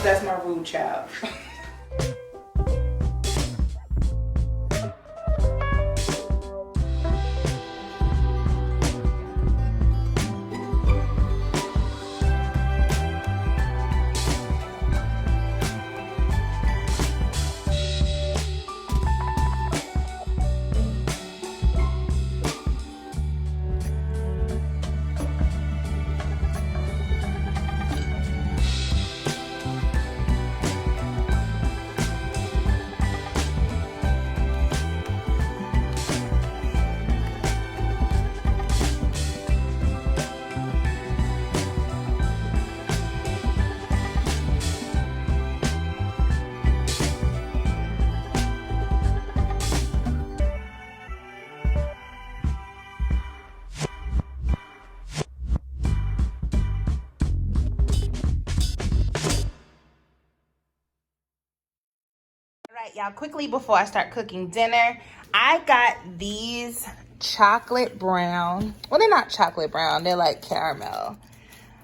that's my rude child. Y'all, quickly before I start cooking dinner, I got these chocolate brown, well, they're not chocolate brown, they're like caramel.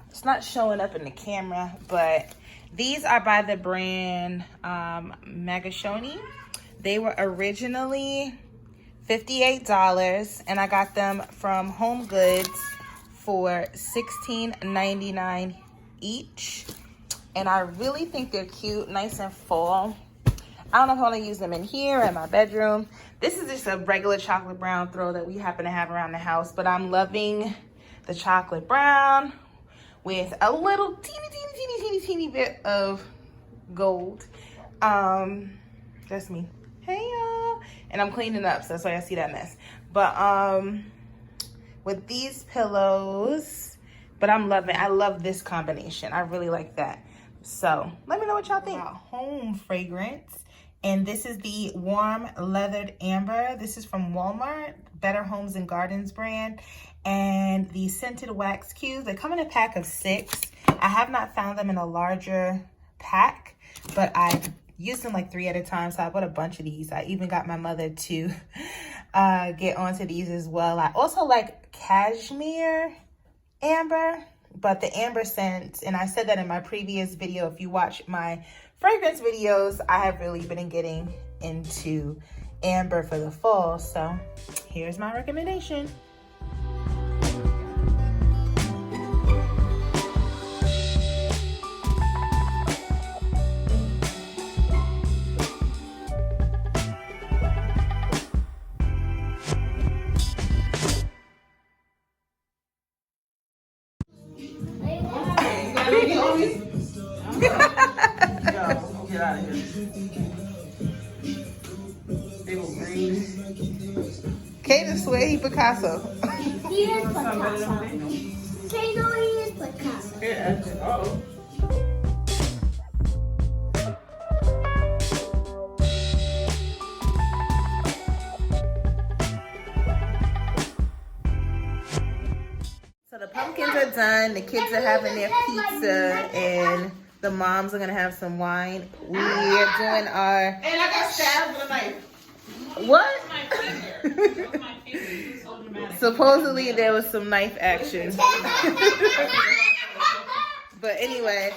It's not showing up in the camera, but these are by the brand Magashoni. They were originally $58 and I got them from Home Goods for $16.99 each, and I really think they're cute, nice and full. I don't know if I want to use them in here or in my bedroom. This is just a regular chocolate brown throw that we happen to have around the house, but I'm loving the chocolate brown with a little teeny bit of gold. That's me. Hey y'all. And I'm cleaning up, so that's why I see that mess. But with these pillows, but I love this combination. I really like that. So let me know what y'all think. Home fragrance. And this is the Warm Leathered Amber. This is from Walmart, Better Homes and Gardens brand. And the Scented Wax Cubes, they come in a pack of 6. I have not found them in a larger pack, but I used them like 3 at a time, so I bought a bunch of these. I even got my mother to get onto these as well. I also like Cashmere Amber, but the amber scent, and I said that in my previous video, if you watch my fragrance videos, I have really been getting into amber for the fall, so here's my recommendation. Get out of here. They were green. Kaden swear he Picasso. He is Picasso. Kaden, he is Picasso. Yeah. Uh-oh. So the pumpkins are done. The kids are having their pizza, and the moms are gonna have some wine. We are doing our. And I got stabbed with a knife. What? Supposedly there was some knife action. But anyway,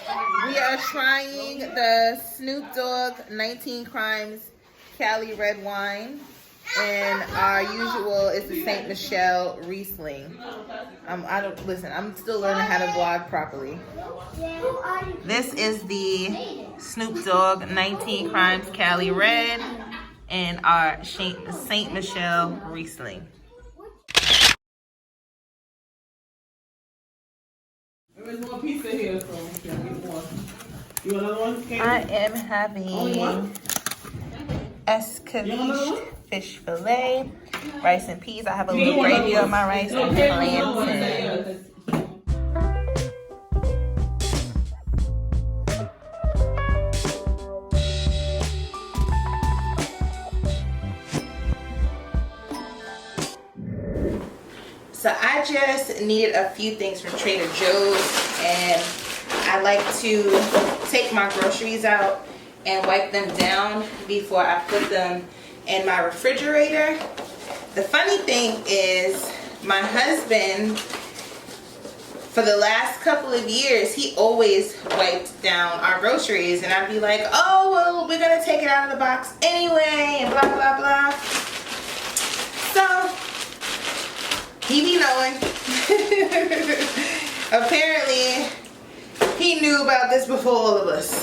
we are trying the Snoop Dogg 19 Crimes Cali Red Wine. And our usual is the St. Michelle Riesling. I'm still learning how to vlog properly. This is the Snoop Dogg 19 Crimes Cali Red and our St. Michelle Riesling. There's more pizza here, so you want another one? I am having escabeche fish fillet, rice and peas. I have a little gravy on my rice and plantain. So I just needed a few things from Trader Joe's, and I like to take my groceries out and wipe them down before I put them in my refrigerator. The funny thing is my husband for the last couple of years, he always wiped down our groceries, and I'd be like, oh, well, we're gonna take it out of the box anyway, and blah, blah, blah. So, he be knowing. Apparently, he knew about this before all of us.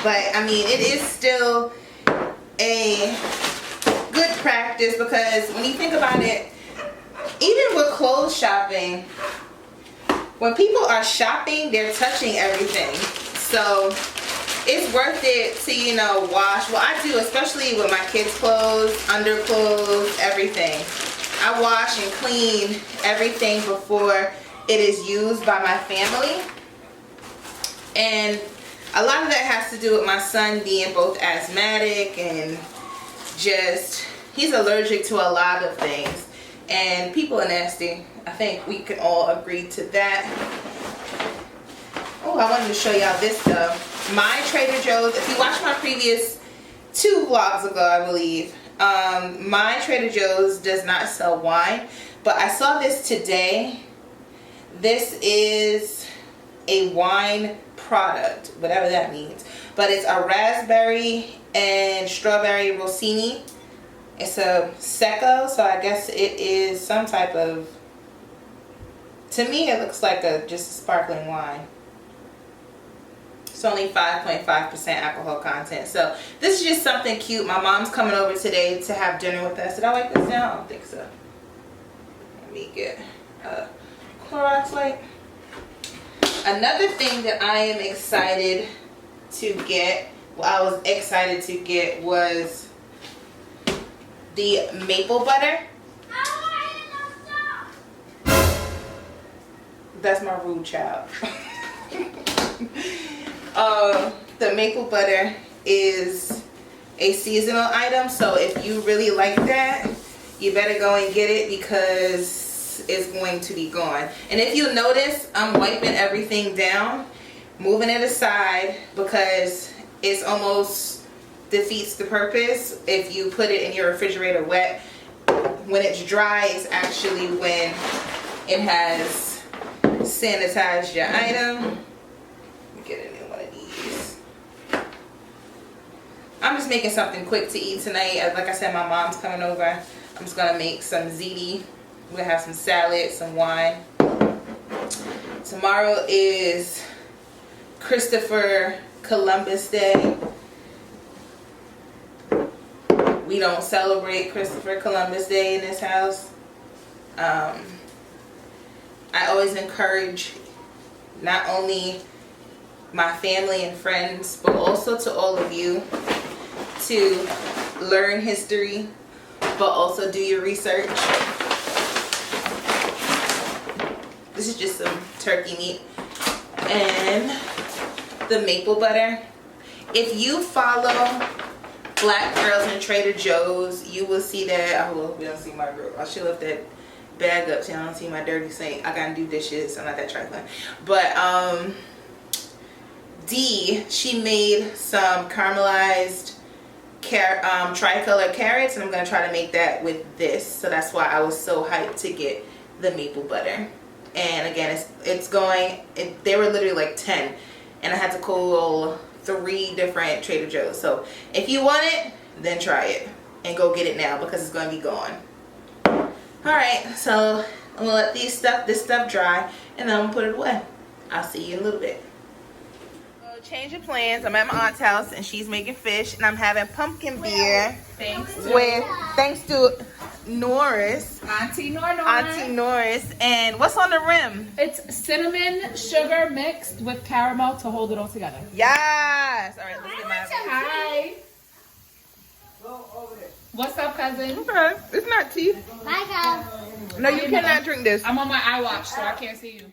But, I mean, it is still a good practice, because when you think about it, even with clothes shopping, when people are shopping, they're touching everything. So it's worth it to, you know, wash. Well, I do, especially with my kids' clothes, underclothes, everything. I wash and clean everything before it is used by my family. And a lot of that has to do with my son being both asthmatic and just, he's allergic to a lot of things. And people are nasty. I think we can all agree to that. Oh, I wanted to show y'all this stuff. My Trader Joe's, if you watched my previous 2 vlogs ago, I believe, my Trader Joe's does not sell wine. But I saw this today. This is a wine product, whatever that means. But it's a raspberry and strawberry rossini. It's a Secco, so I guess it is some type of, to me it looks like just a sparkling wine. It's only 5.5% alcohol content. So this is just something cute. My mom's coming over today to have dinner with us. Did I wipe this down? I don't think so. Let me get a Clorox wipe. Another thing that I am excited to get, well, I was excited to get, was the maple butter. That's my rude child. The maple butter is a seasonal item, so if you really like that, you better go and get it, because it's going to be gone. And if you notice, I'm wiping everything down, moving it aside, because it's almost defeats the purpose if you put it in your refrigerator wet. When it's dry is actually when it has sanitized your item. Let me get a new one of these. I'm just making something quick to eat tonight. Like I said, my mom's coming over. I'm just gonna make some ziti. We're gonna have some salad, some wine. Tomorrow is Christopher Columbus Day. We don't celebrate Christopher Columbus Day in this house. I always encourage not only my family and friends, but also to all of you to learn history, but also do your research. This is just some turkey meat and the maple butter. If you follow Black Girls in Trader Joe's, you will see that. Oh, well, we don't see my girl. I should lift that bag up so y'all don't see my dirty sink. I gotta do dishes. I'm not that trifling. But Dee, she made some caramelized tricolor carrots, and I'm gonna try to make that with this. So that's why I was so hyped to get the maple butter. And again, they were literally like 10, and I had to call 3 different Trader Joe's. So if you want it, then try it and go get it now, because it's going to be gone. Alright, so I'm gonna let this stuff dry, and then I'm gonna put it away. I'll see you in a little bit. So change of plans. I'm at my aunt's house, and she's making fish, and I'm having pumpkin beer thanks to Norris, Auntie Norris. And what's on the rim? It's cinnamon sugar mixed with caramel to hold it all together. Yes. All right, let's get my. Hi. What's up, cousin? Okay, it's not tea. Bye, guys. No, you cannot drink this. I'm on my iWatch, so I can't see you.